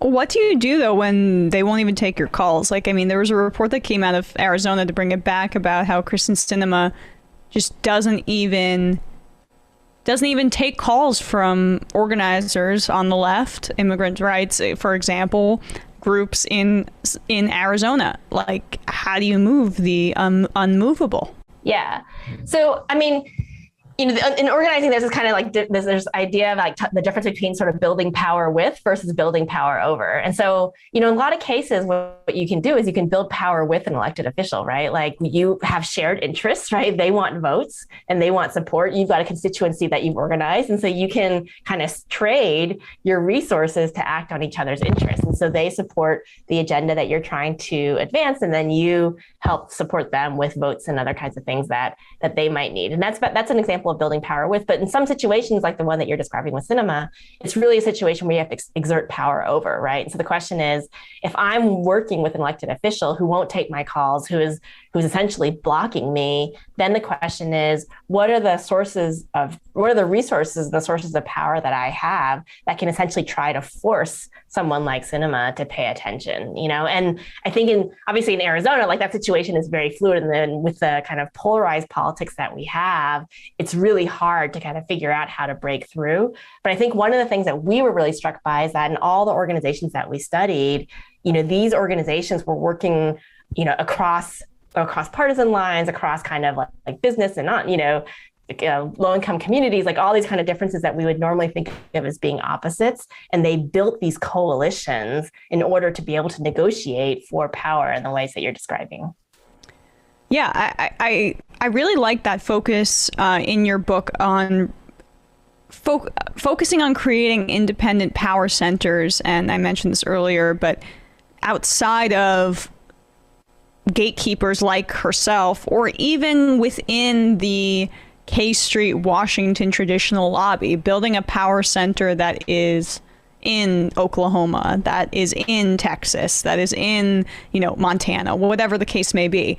What do you do, though, when they won't even take your calls? Like, I mean, there was a report that came out of Arizona, to bring it back, about how Kyrsten Sinema just doesn't even take calls from organizers on the left, immigrant rights, for example, groups in Arizona. Like, how do you move the unmovable? Yeah. So, I mean, you know, in organizing, there's this kind of like, there's idea of like the difference between sort of building power with versus building power over. And so, you know, in a lot of cases, what you can do is you can build power with an elected official, right? Like, you have shared interests, right? They want votes and they want support. You've got a constituency that you've organized. And so you can kind of trade your resources to act on each other's interests. And so they support the agenda that you're trying to advance. And then you help support them with votes and other kinds of things that they might need. And that's an example of building power with. But in some situations, like the one that you're describing with Sinema, it's really a situation where you have to exert power over, right? And so the question is, if I'm working with an elected official who won't take my calls, who's essentially blocking me, then the question is, what are the resources and the sources of power that I have that can essentially try to force someone like Sinema to pay attention, you know? And I think obviously in Arizona, like, that situation is very fluid. And then with the kind of polarized politics that we have, it's really hard to kind of figure out how to break through. But I think one of the things that we were really struck by is that in all the organizations that we studied, you know, these organizations were working, you know, across partisan lines, across kind of like business and not, you know, low-income communities, like all these kind of differences that we would normally think of as being opposites. And they built these coalitions in order to be able to negotiate for power in the ways that you're describing. Yeah, I really like that focus in your book on focusing on creating independent power centers. And I mentioned this earlier, but outside of gatekeepers like herself, or even within the K Street, Washington traditional lobby, building a power center that is in Oklahoma, that is in Texas, that is in, you know, Montana, whatever the case may be.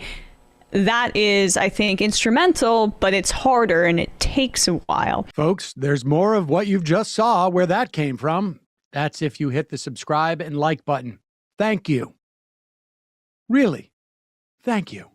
That is, I think, instrumental, but it's harder and it takes a while. Folks, there's more of what you've just saw where that came from. That's if you hit the subscribe and like button. Thank you. Really, thank you.